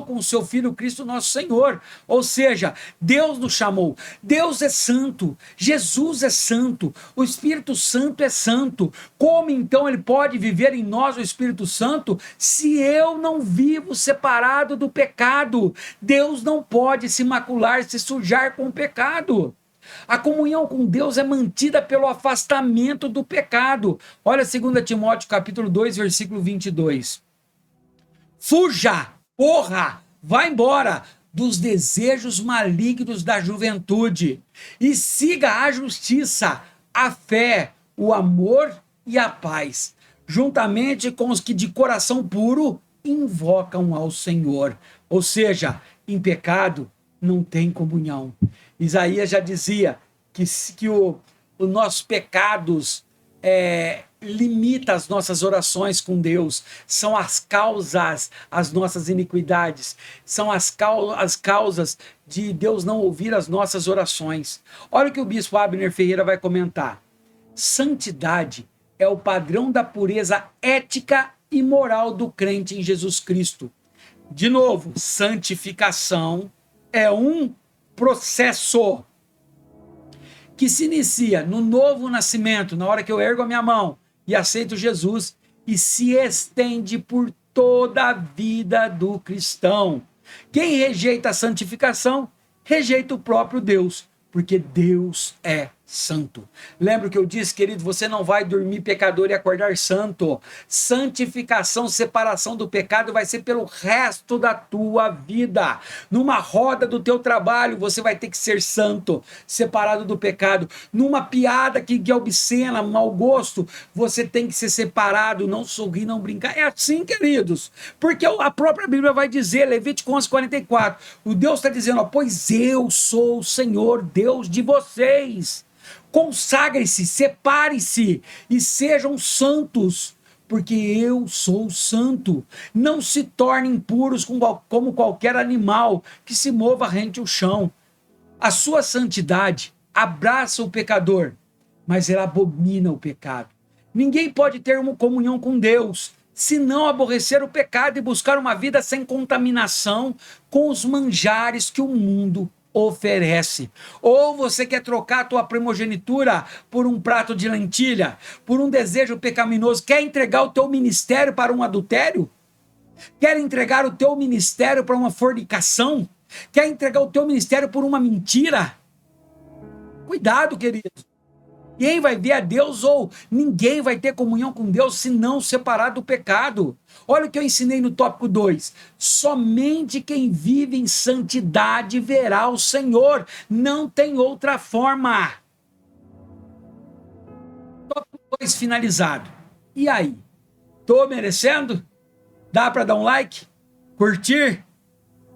com o seu Filho Cristo nosso Senhor. Ou seja, Deus nos chamou. Deus é santo, Jesus é santo, o Espírito Santo é santo. Como então ele pode viver em nós o Espírito Santo se eu não vivo separado do pecado? Deus não pode se macular, se sujar com o pecado. A comunhão com Deus é mantida pelo afastamento do pecado. Olha 2 Timóteo capítulo 2, versículo 22. Fuja, corra, vá embora dos desejos malignos da juventude e siga a justiça, a fé, o amor e a paz, juntamente com os que de coração puro invocam ao Senhor. Ou seja, em pecado não tem comunhão. Isaías já dizia que os nossos pecados limita as nossas orações com Deus, são as causas, as nossas iniquidades, são as causas de Deus não ouvir as nossas orações. Olha o que o bispo Abner Ferreira vai comentar. Santidade é o padrão da pureza ética e moral do crente em Jesus Cristo. De novo, santificação é um processo que se inicia no novo nascimento, na hora que eu ergo a minha mão e aceito Jesus, e se estende por toda a vida do cristão. Quem rejeita a santificação, rejeita o próprio Deus, porque Deus é santo. Lembra o que eu disse, querido? Você não vai dormir pecador e acordar santo. Santificação, separação do pecado vai ser pelo resto da tua vida. Numa roda do teu trabalho, você vai ter que ser santo, separado do pecado. Numa piada que é obscena, mau gosto, você tem que ser separado, não sorrir, não brincar. É assim, queridos. Porque a própria Bíblia vai dizer, Levítico 11:44, o Deus está dizendo, ó, pois eu sou o Senhor, Deus de vocês. Consagrem-se, separem-se e sejam santos, porque eu sou santo. Não se tornem impuros como qualquer animal que se mova rente ao chão. A sua santidade abraça o pecador, mas ela abomina o pecado. Ninguém pode ter uma comunhão com Deus se não aborrecer o pecado e buscar uma vida sem contaminação com os manjares que o mundo oferece. Ou você quer trocar a tua primogenitura por um prato de lentilha, por um desejo pecaminoso, quer entregar o teu ministério para um adultério? Quer entregar o teu ministério para uma fornicação? Quer entregar o teu ministério por uma mentira? Cuidado, querido. Quem vai ver a Deus, ou ninguém vai ter comunhão com Deus se não separar do pecado. Olha o que eu ensinei no tópico 2. Somente quem vive em santidade verá o Senhor. Não tem outra forma. Tópico 2 finalizado. E aí? Tô merecendo? Dá para dar um like? Curtir?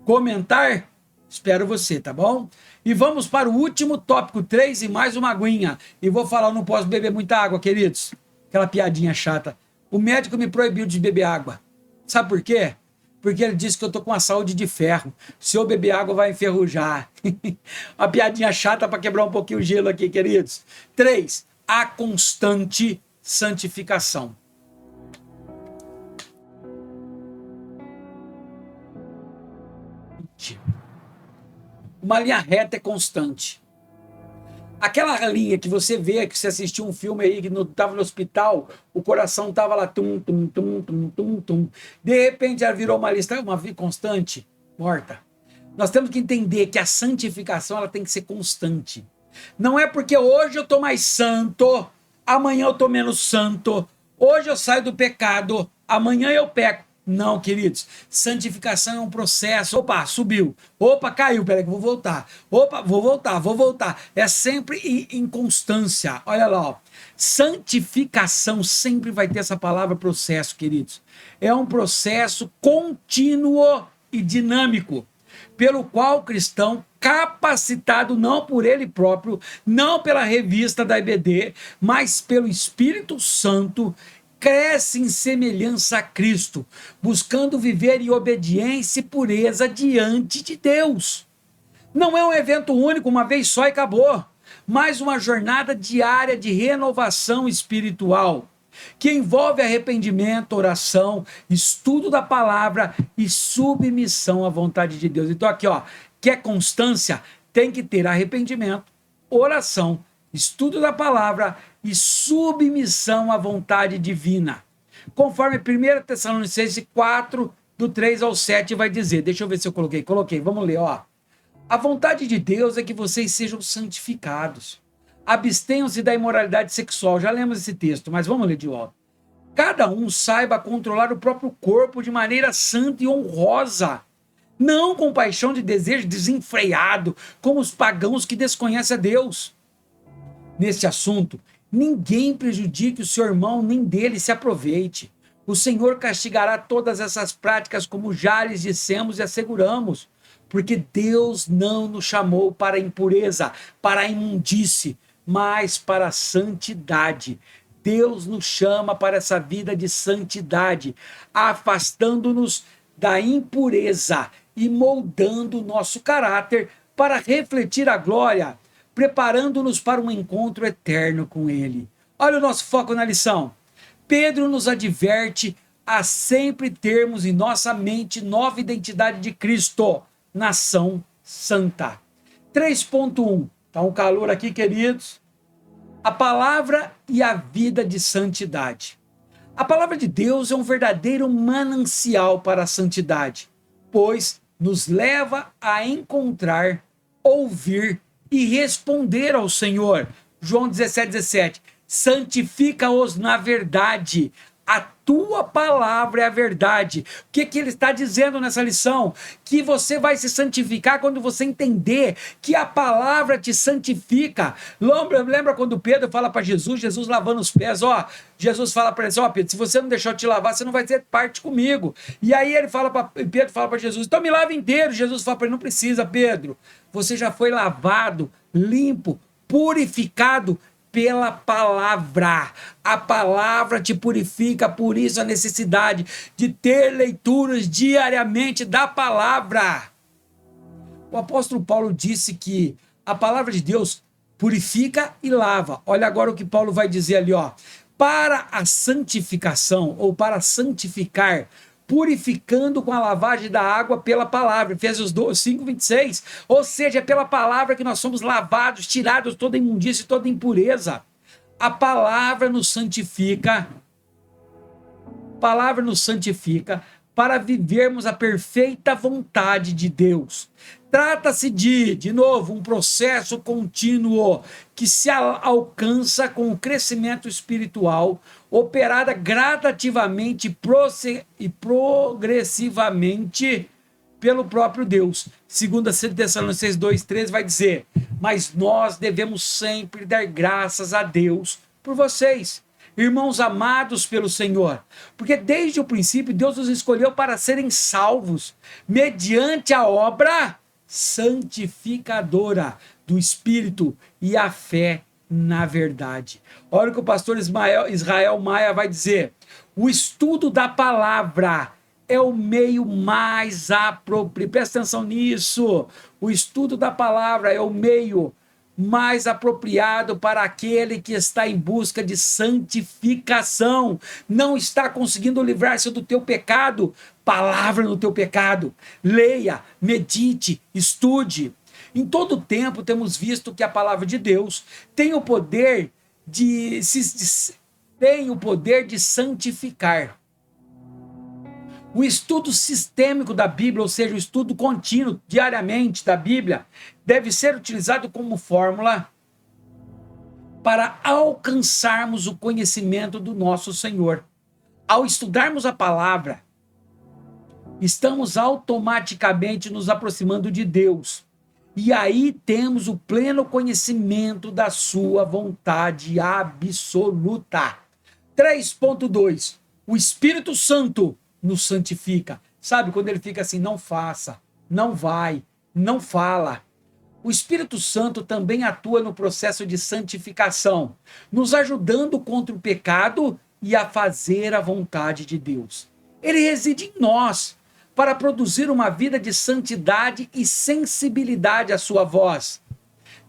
Comentar? Espero você, tá bom? E vamos para o último tópico 3 e mais uma aguinha. E vou falar, eu não posso beber muita água, queridos. Aquela piadinha chata. O médico me proibiu de beber água. Sabe por quê? Porque ele disse que eu tô com a saúde de ferro. Se eu beber água, vai enferrujar. Uma piadinha chata para quebrar um pouquinho o gelo aqui, queridos. 3. A constante santificação. Uma linha reta é constante. Aquela linha que você vê, que você assistiu um filme aí, que estava no hospital, o coração estava lá, tum, tum, tum, tum, tum, tum. De repente, ela virou uma lista, uma vida constante, morta. Nós temos que entender que a santificação ela tem que ser constante. Não é porque hoje eu estou mais santo, amanhã eu estou menos santo, hoje eu saio do pecado, amanhã eu peco. Não, queridos, santificação é um processo. Opa, subiu. Opa, caiu, peraí que eu vou voltar. Opa, vou voltar. É sempre em constância. Olha lá, ó. Santificação sempre vai ter essa palavra processo, queridos. É um processo contínuo e dinâmico, pelo qual o cristão, capacitado não por ele próprio, não pela revista da IBD, mas pelo Espírito Santo, cresce em semelhança a Cristo, buscando viver em obediência e pureza diante de Deus. Não é um evento único, uma vez só e acabou, mas uma jornada diária de renovação espiritual, que envolve arrependimento, oração, estudo da palavra e submissão à vontade de Deus. Então aqui, ó, quer constância? Tem que ter arrependimento, oração, estudo da palavra e submissão à vontade divina. Conforme 1 Tessalonicenses 4, do 3 ao 7 vai dizer, deixa eu ver se eu coloquei, vamos ler, ó. A vontade de Deus é que vocês sejam santificados. Abstenham-se da imoralidade sexual. Já lemos esse texto, mas vamos ler de volta. Cada um saiba controlar o próprio corpo de maneira santa e honrosa, não com paixão de desejo desenfreado, como os pagãos que desconhecem a Deus. Neste assunto, ninguém prejudique o seu irmão, nem dele se aproveite. O Senhor castigará todas essas práticas, como já lhes dissemos e asseguramos, porque Deus não nos chamou para a impureza, para a imundície, mas para a santidade. Deus nos chama para essa vida de santidade, afastando-nos da impureza e moldando o nosso caráter para refletir a glória, preparando-nos para um encontro eterno com Ele. Olha o nosso foco na lição. Pedro nos adverte a sempre termos em nossa mente nova identidade de Cristo, nação santa. 3.1. Tá um calor aqui, queridos. A palavra e a vida de santidade. A palavra de Deus é um verdadeiro manancial para a santidade, pois nos leva a encontrar, ouvir e responder ao Senhor. João 17:17. Santifica-os na verdade. A tua palavra é a verdade. O que ele está dizendo nessa lição? Que você vai se santificar quando você entender que a palavra te santifica. Lembra quando Pedro fala para Jesus lavando os pés, Jesus fala para ele, Pedro, se você não deixar eu te lavar, você não vai ter parte comigo. E aí Pedro fala para Jesus, então me lava inteiro. Jesus fala para ele, não precisa, Pedro. Você já foi lavado, limpo, purificado pela palavra. A palavra te purifica, por isso a necessidade de ter leituras diariamente da palavra. O apóstolo Paulo disse que a palavra de Deus purifica e lava. Olha agora o que Paulo vai dizer ali, para a santificação, ou para santificar, purificando com a lavagem da água pela palavra, Efésios 5:26, ou seja, é pela palavra que nós somos lavados, tirados toda imundícia e toda impureza. A palavra nos santifica, para vivermos a perfeita vontade de Deus. Trata-se de novo, um processo contínuo que se alcança com o crescimento espiritual, operada gradativamente e progressivamente pelo próprio Deus. 2 Tessalonicenses 2:13 vai dizer, mas nós devemos sempre dar graças a Deus por vocês, irmãos amados pelo Senhor, porque desde o princípio Deus nos escolheu para serem salvos, mediante a obra santificadora do Espírito e a fé na verdade. Olha o que o pastor Israel Maia vai dizer, o estudo da palavra é o meio mais apropriado, presta atenção nisso, o estudo da palavra é o meio mais apropriado para aquele que está em busca de santificação, não está conseguindo livrar-se do teu pecado, palavra no teu pecado, leia, medite, estude. Em todo tempo temos visto que a palavra de Deus tem o poder de santificar. O estudo sistêmico da Bíblia, ou seja, o estudo contínuo, diariamente da Bíblia, deve ser utilizado como fórmula para alcançarmos o conhecimento do nosso Senhor. Ao estudarmos a palavra, estamos automaticamente nos aproximando de Deus. E aí temos o pleno conhecimento da sua vontade absoluta. 3.2. O Espírito Santo nos santifica. Sabe, quando ele fica assim, não faça, não vai, não fala. O Espírito Santo também atua no processo de santificação, nos ajudando contra o pecado e a fazer a vontade de Deus. Ele reside em nós para produzir uma vida de santidade e sensibilidade à sua voz.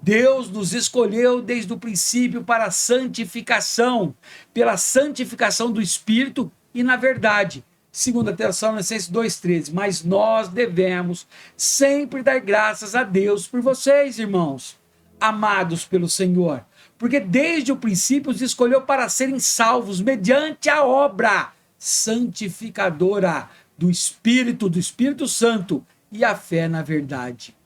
Deus nos escolheu desde o princípio para a santificação, pela santificação do Espírito e na verdade. 2 Tessalonicenses 2:13, mas nós devemos sempre dar graças a Deus por vocês, irmãos, amados pelo Senhor, porque desde o princípio os escolheu para serem salvos mediante a obra santificadora do Espírito Santo e a fé na verdade.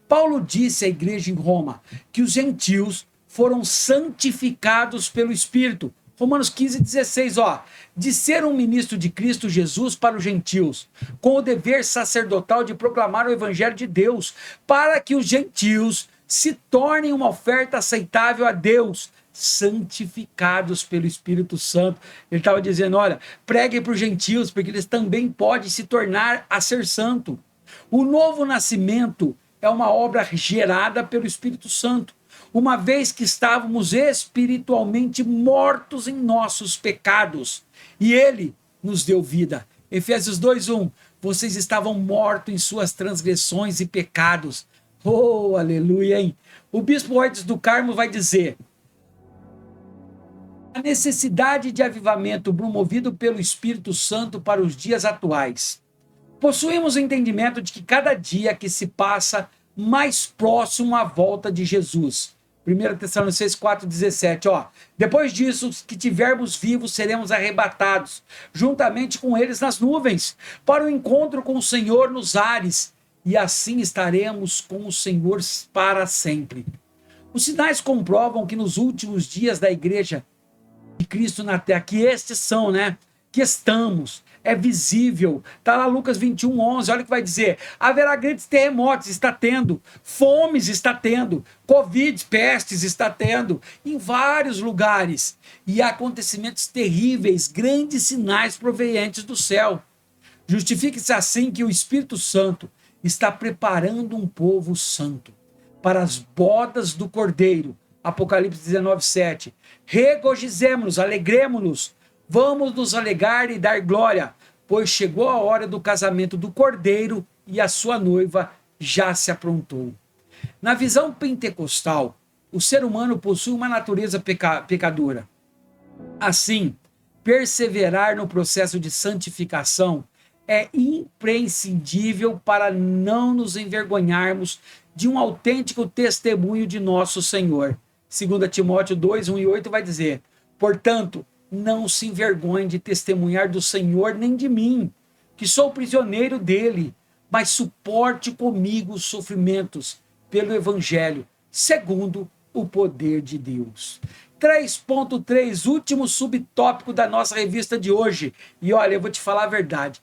Paulo disse à igreja em Roma que os gentios foram santificados pelo Espírito. Romanos 15:16, de ser um ministro de Cristo Jesus para os gentios, com o dever sacerdotal de proclamar o evangelho de Deus, para que os gentios se tornem uma oferta aceitável a Deus, santificados pelo Espírito Santo. Ele estava dizendo, olha, pregue para os gentios, porque eles também podem se tornar a ser santo. O novo nascimento é uma obra gerada pelo Espírito Santo, uma vez que estávamos espiritualmente mortos em nossos pecados, e ele nos deu vida. Efésios 2:1, vocês estavam mortos em suas transgressões e pecados. Oh, aleluia, hein? O bispo Ortiz do Carmo vai dizer, a necessidade de avivamento promovido pelo Espírito Santo para os dias atuais. Possuímos o entendimento de que cada dia que se passa mais próximo à volta de Jesus. 1 Tessalonicenses 4:17, depois disso, os que tivermos vivos seremos arrebatados, juntamente com eles nas nuvens, para o encontro com o Senhor nos ares, e assim estaremos com o Senhor para sempre. Os sinais comprovam que nos últimos dias da igreja de Cristo na terra, que estes são, que estamos, é visível, está lá Lucas 21:11, olha o que vai dizer, haverá grandes terremotos, está tendo, fomes está tendo, covid, pestes está tendo, em vários lugares, e acontecimentos terríveis, grandes sinais provenientes do céu. Justifique-se assim que o Espírito Santo está preparando um povo santo para as bodas do Cordeiro, Apocalipse 19:7, regozijemo-nos, alegremo-nos, vamos nos alegrar e dar glória, pois chegou a hora do casamento do Cordeiro e a sua noiva já se aprontou. Na visão pentecostal, o ser humano possui uma natureza pecadora. Assim, perseverar no processo de santificação é imprescindível para não nos envergonharmos de um autêntico testemunho de nosso Senhor. 2 Timóteo 2:1-8 vai dizer, portanto, não se envergonhe de testemunhar do Senhor nem de mim, que sou prisioneiro dele, mas suporte comigo os sofrimentos pelo Evangelho, segundo o poder de Deus. 3.3, último subtópico da nossa revista de hoje. E olha, eu vou te falar a verdade.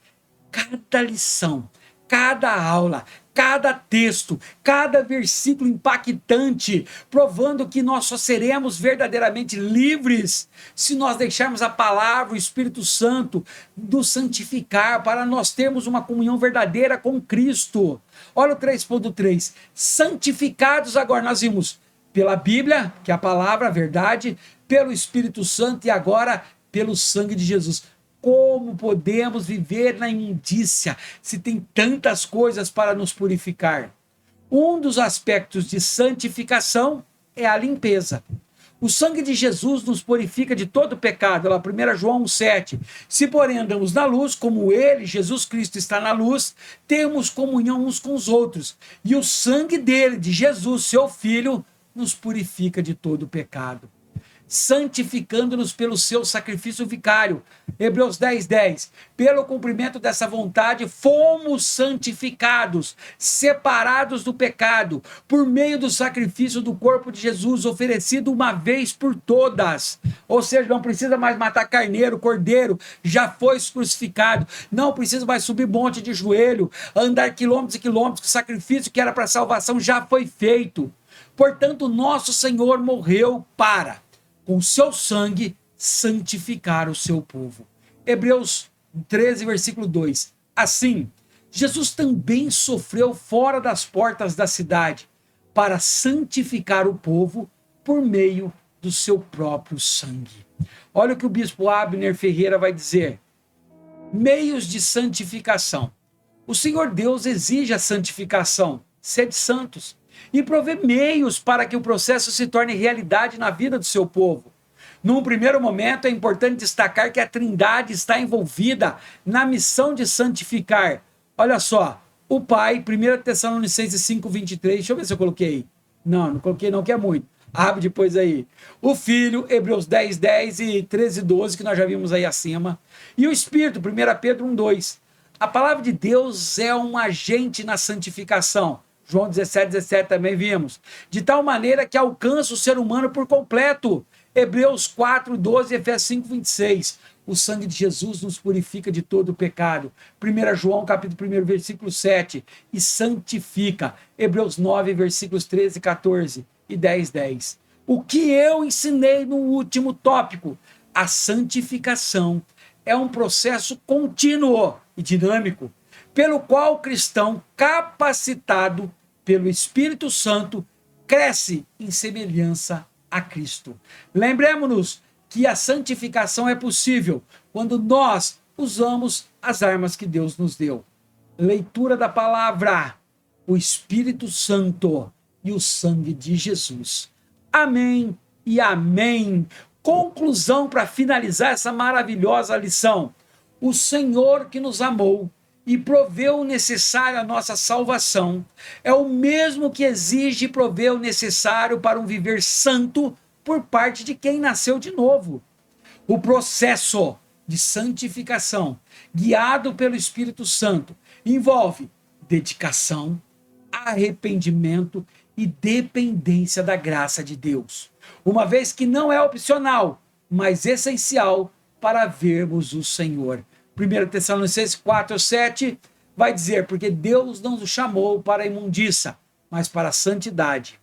Cada lição, cada aula, cada texto, cada versículo impactante, provando que nós só seremos verdadeiramente livres se nós deixarmos a palavra, o Espírito Santo, nos santificar, para nós termos uma comunhão verdadeira com Cristo. Olha o 3.3, santificados agora, nós vimos pela Bíblia, que é a palavra, a verdade, pelo Espírito Santo e agora pelo sangue de Jesus. Como podemos viver na imundícia se tem tantas coisas para nos purificar? Um dos aspectos de santificação é a limpeza. O sangue de Jesus nos purifica de todo pecado. Lá, 1 João 1:7. Se porém andamos na luz, como ele, Jesus Cristo, está na luz, temos comunhão uns com os outros. E o sangue dele, de Jesus, seu Filho, nos purifica de todo pecado, santificando-nos pelo seu sacrifício vicário. Hebreus 10:10. Pelo cumprimento dessa vontade, fomos santificados, separados do pecado, por meio do sacrifício do corpo de Jesus, oferecido uma vez por todas. Ou seja, não precisa mais matar carneiro, cordeiro, já foi crucificado. Não precisa mais subir monte de joelho, andar quilômetros e quilômetros, o sacrifício que era para salvação já foi feito. Portanto, nosso Senhor morreu para, com seu sangue, santificar o seu povo. Hebreus 13, versículo 2. Assim, Jesus também sofreu fora das portas da cidade para santificar o povo por meio do seu próprio sangue. Olha o que o bispo Abner Ferreira vai dizer. Meios de santificação. O Senhor Deus exige a santificação, sede santos, e provê meios para que o processo se torne realidade na vida do seu povo. Num primeiro momento, é importante destacar que a Trindade está envolvida na missão de santificar. Olha só, o Pai, 1 Tessalonicenses 5:23, deixa eu ver se eu coloquei aí. Não coloquei não, que é muito. Abre depois aí. O Filho, Hebreus 10:10 e 13:12, que nós já vimos aí acima. E o Espírito, 1 Pedro 1:2. A palavra de Deus é um agente na santificação. João 17:17 também vimos. De tal maneira que alcança o ser humano por completo. Hebreus 4:12 e Efésios 5:26. O sangue de Jesus nos purifica de todo o pecado. 1 João capítulo 1, versículo 7. E santifica. Hebreus 9, versículos 13 e 14 e 10:10. O que eu ensinei no último tópico? A santificação é um processo contínuo e dinâmico, pelo qual o cristão, capacitado pelo Espírito Santo, cresce em semelhança a Cristo. Lembremos-nos que a santificação é possível quando nós usamos as armas que Deus nos deu. Leitura da palavra, o Espírito Santo e o sangue de Jesus. Amém e amém. Conclusão para finalizar essa maravilhosa lição. O Senhor que nos amou e proveu o necessário à nossa salvação é o mesmo que exige e provê o necessário para um viver santo por parte de quem nasceu de novo. O processo de santificação, guiado pelo Espírito Santo, envolve dedicação, arrependimento e dependência da graça de Deus, uma vez que não é opcional, mas essencial para vermos o Senhor. 1 Tessalonicenses 4:7 vai dizer, porque Deus não nos chamou para a imundícia, mas para a santidade.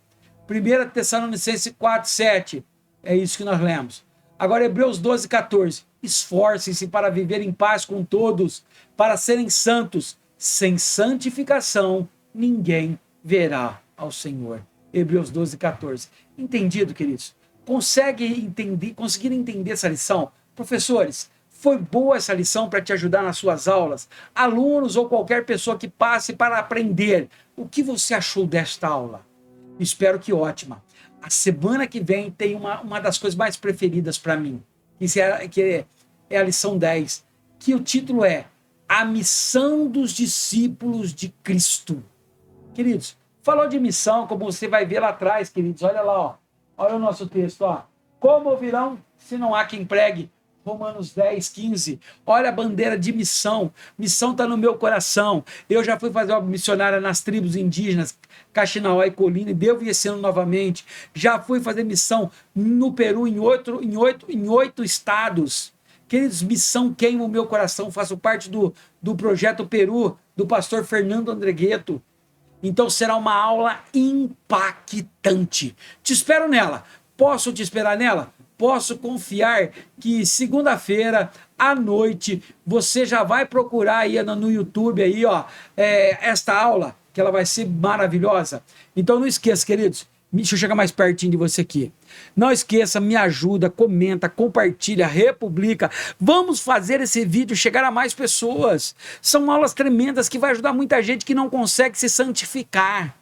1 Tessalonicenses 4:7, é isso que nós lemos. Agora Hebreus 12:14, esforcem-se para viver em paz com todos, para serem santos. Sem santificação, ninguém verá ao Senhor. Hebreus 12:14. Entendido, queridos? Conseguiram entender essa lição? Professores, foi boa essa lição para te ajudar nas suas aulas? Alunos ou qualquer pessoa que passe para aprender, o que você achou desta aula? Espero que ótima. A semana que vem tem uma das coisas mais preferidas para mim, que é a lição 10, que o título é A Missão dos Discípulos de Cristo. Queridos, falou de missão, como você vai ver lá atrás, queridos, olha lá, ó. Olha o nosso texto, ó. Como ouvirão se não há quem pregue? Romanos 10:15. Olha a bandeira de missão. Missão está no meu coração. Eu já fui fazer uma missionária nas tribos indígenas, Caxinauá e Colina, e devo ir esse ano novamente. Já fui fazer missão no Peru, em oito estados. Queridos, missão queima o meu coração. Faço parte do projeto Peru, do pastor Fernando Andregueto. Então será uma aula impactante. Te espero nela. Posso te esperar nela? Posso confiar que segunda-feira à noite você já vai procurar aí no YouTube aí, ó, esta aula, que ela vai ser maravilhosa. Então não esqueça, queridos. Deixa eu chegar mais pertinho de você aqui. Não esqueça, me ajuda, comenta, compartilha, republica. Vamos fazer esse vídeo chegar a mais pessoas. São aulas tremendas que vai ajudar muita gente que não consegue se santificar.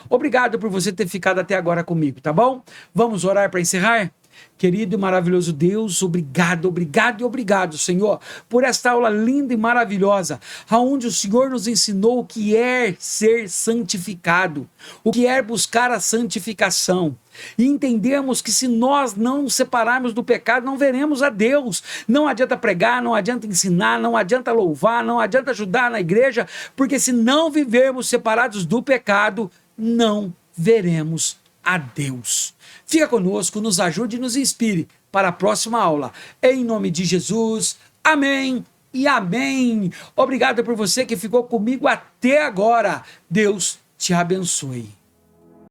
Obrigado por você ter ficado até agora comigo, tá bom? Vamos orar para encerrar? Querido e maravilhoso Deus, obrigado, obrigado e obrigado, Senhor, por esta aula linda e maravilhosa, aonde o Senhor nos ensinou o que é ser santificado, o que é buscar a santificação. E entendemos que se nós não nos separarmos do pecado, não veremos a Deus. Não adianta pregar, não adianta ensinar, não adianta louvar, não adianta ajudar na igreja, porque se não vivermos separados do pecado, não veremos a Deus. Fica conosco, nos ajude e nos inspire para a próxima aula. Em nome de Jesus, amém e amém. Obrigado por você que ficou comigo até agora. Deus te abençoe.